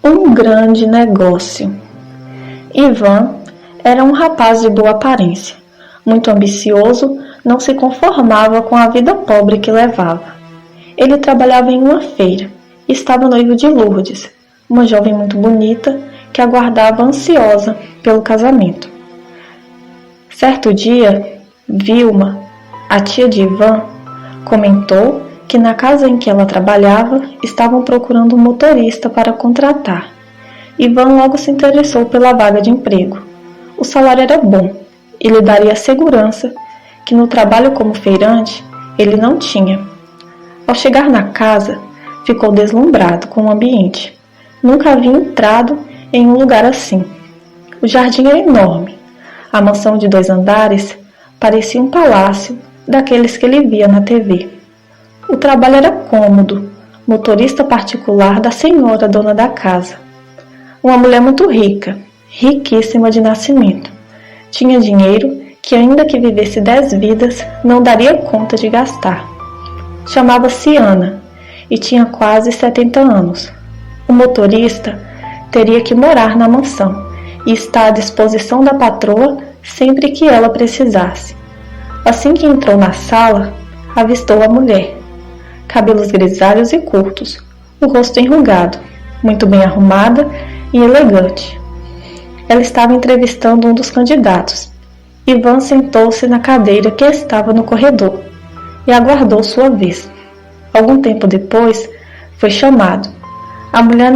Um grande negócio. Ivan era um rapaz de boa aparência. Muito ambicioso, não se conformava com a vida pobre que levava. Ele trabalhava em uma feira e estava noivo de Lourdes, uma jovem muito bonita que aguardava ansiosa pelo casamento. Certo dia, Vilma, a tia de Ivan, comentou que na casa em que ela trabalhava estavam procurando um motorista para contratar. Ivan logo se interessou pela vaga de emprego. O salário era bom e lhe daria segurança que no trabalho como feirante ele não tinha. Ao chegar na casa, ficou deslumbrado com o ambiente. Nunca havia entrado em um lugar assim. O jardim era enorme. A mansão de 2 andares parecia um palácio daqueles que ele via na TV. O trabalho era cômodo, motorista particular da senhora dona da casa. Uma mulher muito rica, riquíssima de nascimento. Tinha dinheiro que, ainda que vivesse 10 vidas, não daria conta de gastar. Chamava-se Ana e tinha quase 70 anos. O motorista teria que morar na mansão e estar à disposição da patroa sempre que ela precisasse. Assim que entrou na sala, avistou a mulher. Cabelos grisalhos e curtos, o rosto enrugado, muito bem arrumada e elegante. Ela estava entrevistando um dos candidatos. Ivan sentou-se na cadeira que estava no corredor e aguardou sua vez. Algum tempo depois, foi chamado. A mulher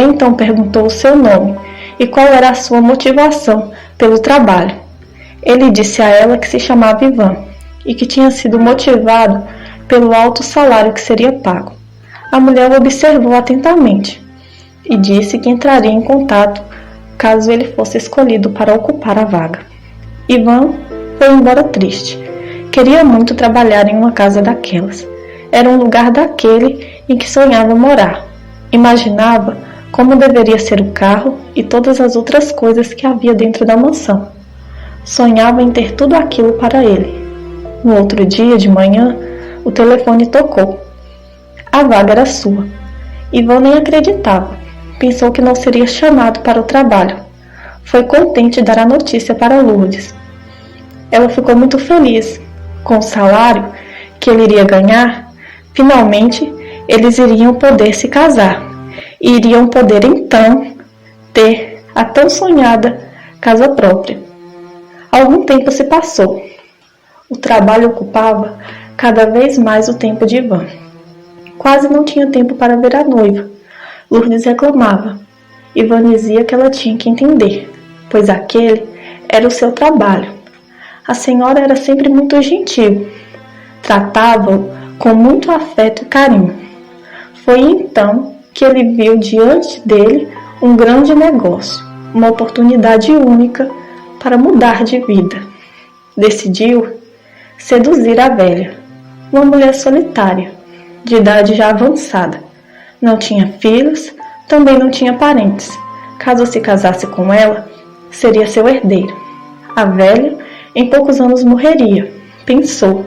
então perguntou o seu nome e qual era a sua motivação pelo trabalho. Ele disse a ela que se chamava Ivan e que tinha sido motivado pelo alto salário que seria pago. A mulher o observou atentamente e disse que entraria em contato caso ele fosse escolhido para ocupar a vaga. Ivan foi embora triste. Queria muito trabalhar em uma casa daquelas. Era um lugar daquele em que sonhava morar. Imaginava como deveria ser o carro e todas as outras coisas que havia dentro da mansão. Sonhava em ter tudo aquilo para ele. No outro dia de manhã, o telefone tocou. A vaga era sua. Ivan nem acreditava. Pensou que não seria chamado para o trabalho. Foi contente dar a notícia para Lourdes. Ela ficou muito feliz. Com o salário que ele iria ganhar, finalmente eles iriam poder se casar. E iriam poder então ter a tão sonhada casa própria. Algum tempo se passou. O trabalho ocupava cada vez mais o tempo de Ivan. Quase não tinha tempo para ver a noiva. Lourdes reclamava. Ivan dizia que ela tinha que entender, pois aquele era o seu trabalho. A senhora era sempre muito gentil. Tratava-o com muito afeto e carinho. Foi então que ele viu diante dele um grande negócio, uma oportunidade única para mudar de vida. Decidiu seduzir a velha, uma mulher solitária, de idade já avançada. Não tinha filhos, também não tinha parentes. Caso se casasse com ela, seria seu herdeiro. A velha, em poucos anos, morreria, pensou,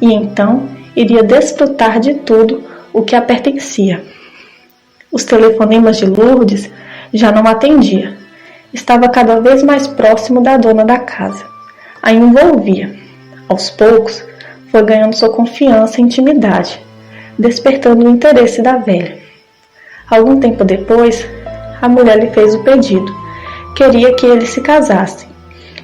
e então iria desfrutar de tudo o que a pertencia. Os telefonemas de Lourdes já não atendia. Estava cada vez mais próximo da dona da casa. A envolvia. Aos poucos, foi ganhando sua confiança e intimidade, despertando o interesse da velha. Algum tempo depois, a mulher lhe fez o pedido. Queria que eles se casassem.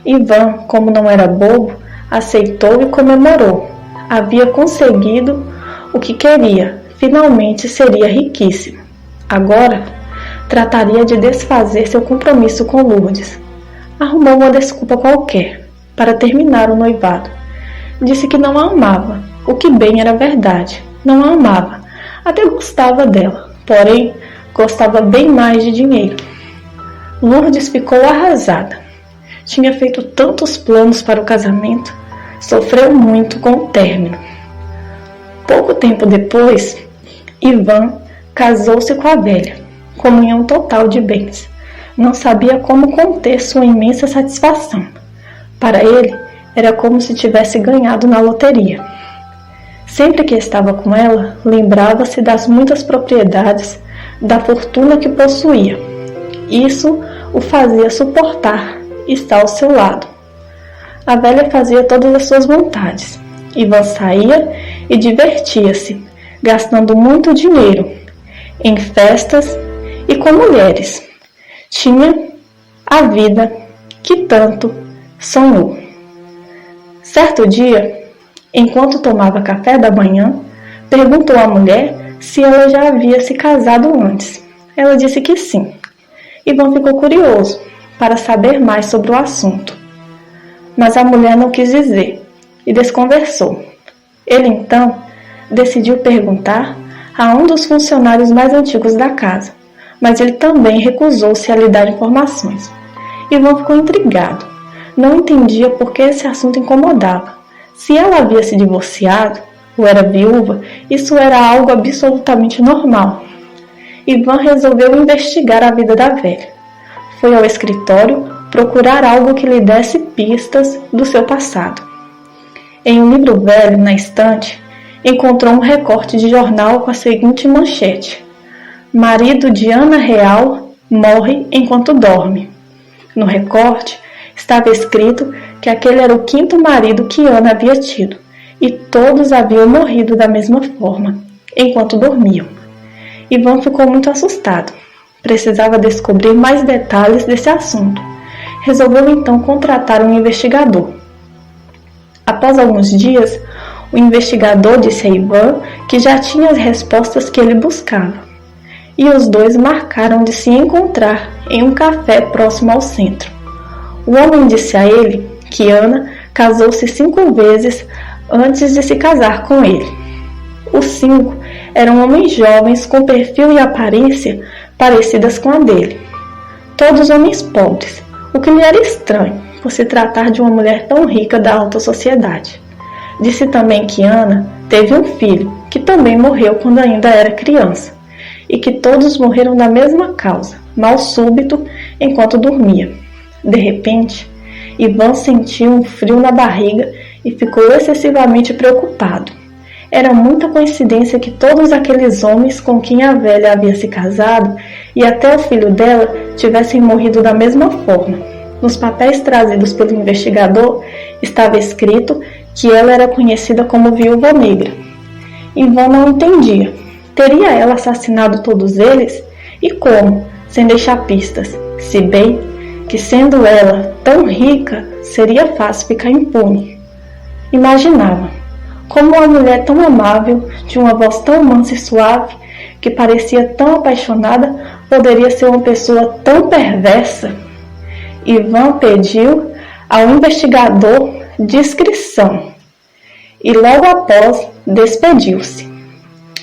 Ivan, como não era bobo, aceitou e comemorou. Havia conseguido o que queria. Finalmente seria riquíssimo. Agora, trataria de desfazer seu compromisso com Lourdes. Arrumou uma desculpa qualquer para terminar o noivado. Disse que não a amava, o que bem era verdade. Não a amava, até gostava dela, porém gostava bem mais de dinheiro. Lourdes ficou arrasada. Tinha feito tantos planos para o casamento, sofreu muito com o término. Pouco tempo depois, Ivan casou-se com a velha, comunhão total de bens. Não sabia como conter sua imensa satisfação. Para ele, era como se tivesse ganhado na loteria. Sempre que estava com ela, lembrava-se das muitas propriedades, da fortuna que possuía. Isso o fazia suportar estar ao seu lado. A velha fazia todas as suas vontades. Ivan saía e divertia-se, gastando muito dinheiro em festas e com mulheres. Tinha a vida que tanto sonhou. Certo dia, enquanto tomava café da manhã, perguntou à mulher se ela já havia se casado antes. Ela disse que sim. Ivan ficou curioso para saber mais sobre o assunto, mas a mulher não quis dizer e desconversou. Ele então decidiu perguntar a um dos funcionários mais antigos da casa, mas ele também recusou-se a lhe dar informações. Ivan ficou intrigado. Não entendia por que esse assunto incomodava. Se ela havia se divorciado ou era viúva, isso era algo absolutamente normal. Ivan resolveu investigar a vida da velha. Foi ao escritório procurar algo que lhe desse pistas do seu passado. Em um livro velho na estante, encontrou um recorte de jornal com a seguinte manchete: marido de Ana Real morre enquanto dorme. No recorte estava escrito que aquele era o 5º marido que Ana havia tido, e todos haviam morrido da mesma forma, enquanto dormiam. Ivan ficou muito assustado. Precisava descobrir mais detalhes desse assunto. Resolveu então contratar um investigador. Após alguns dias, o investigador disse a Ivan que já tinha as respostas que ele buscava. E os dois marcaram de se encontrar em um café próximo ao centro. O homem disse a ele que Ana casou-se 5 vezes antes de se casar com ele. Os 5 eram homens jovens com perfil e aparência parecidas com a dele. Todos homens pobres, o que lhe era estranho, por se tratar de uma mulher tão rica da alta sociedade. Disse também que Ana teve um filho, que também morreu quando ainda era criança, e que todos morreram da mesma causa, mal súbito, enquanto dormia. De repente, Ivan sentiu um frio na barriga e ficou excessivamente preocupado. Era muita coincidência que todos aqueles homens com quem a velha havia se casado e até o filho dela tivessem morrido da mesma forma. Nos papéis trazidos pelo investigador estava escrito que ela era conhecida como Viúva Negra. Ivan não entendia. Teria ela assassinado todos eles? E como, sem deixar pistas? Se bem que, sendo ela tão rica, seria fácil ficar impune. Imaginava como uma mulher tão amável, de uma voz tão mansa e suave, que parecia tão apaixonada, poderia ser uma pessoa tão perversa. Ivan pediu ao investigador discrição e logo após despediu-se.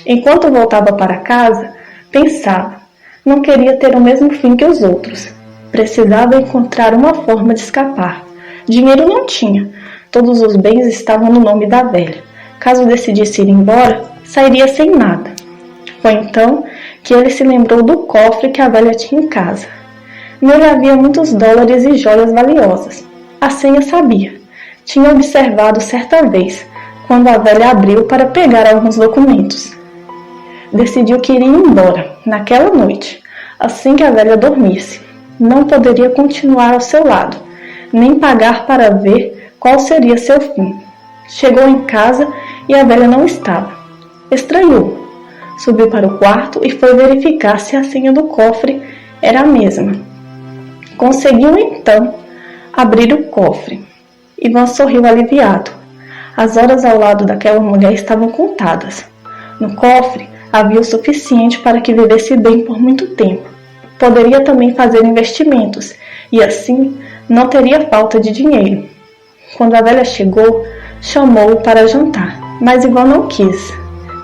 Enquanto voltava para casa, pensava, não queria ter o mesmo fim que os outros. Precisava encontrar uma forma de escapar. Dinheiro não tinha, todos os bens estavam no nome da velha. Caso decidisse ir embora, sairia sem nada. Foi então que ele se lembrou do cofre que a velha tinha em casa. Nele havia muitos dólares e joias valiosas. A senha sabia. Tinha observado certa vez, quando a velha abriu para pegar alguns documentos. Decidiu que iria embora, naquela noite, assim que a velha dormisse. Não poderia continuar ao seu lado, nem pagar para ver qual seria seu fim. Chegou em casa e a velha não estava. Estranhou. Subiu para o quarto e foi verificar se a senha do cofre era a mesma. Conseguiu então abrir o cofre. Ivan sorriu aliviado. As horas ao lado daquela mulher estavam contadas. No cofre havia o suficiente para que vivesse bem por muito tempo. Poderia também fazer investimentos e assim não teria falta de dinheiro. Quando a velha chegou, chamou-o para jantar, mas Ivan não quis.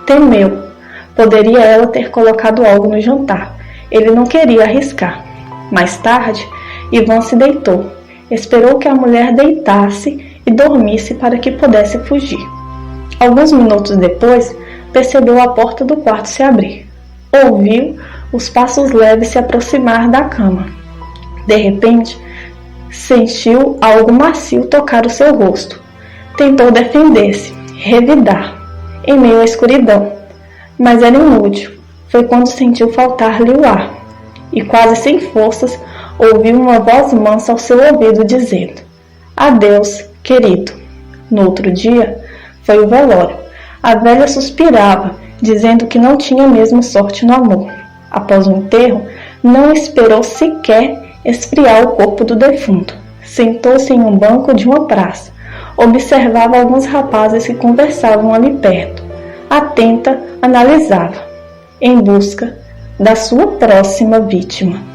Temeu. Poderia ela ter colocado algo no jantar. Ele não queria arriscar. Mais tarde, Ivan se deitou. Esperou que a mulher deitasse e dormisse para que pudesse fugir. Alguns minutos depois, percebeu a porta do quarto se abrir. Ouviu os passos leves se aproximar da cama. De repente, sentiu algo macio tocar o seu rosto. Tentou defender-se, revidar, em meio à escuridão, mas era inútil. foi quando sentiu faltar-lhe o ar, e quase sem forças ouviu uma voz mansa ao seu ouvido dizendo: "Adeus, querido." No outro dia, foi o velório. A velha suspirava, dizendo que não tinha mesmo sorte no amor. Após o enterro, não esperou sequer esfriar o corpo do defunto. Sentou-se em um banco de uma praça. Observava alguns rapazes que conversavam ali perto. Atenta, analisava, em busca da sua próxima vítima.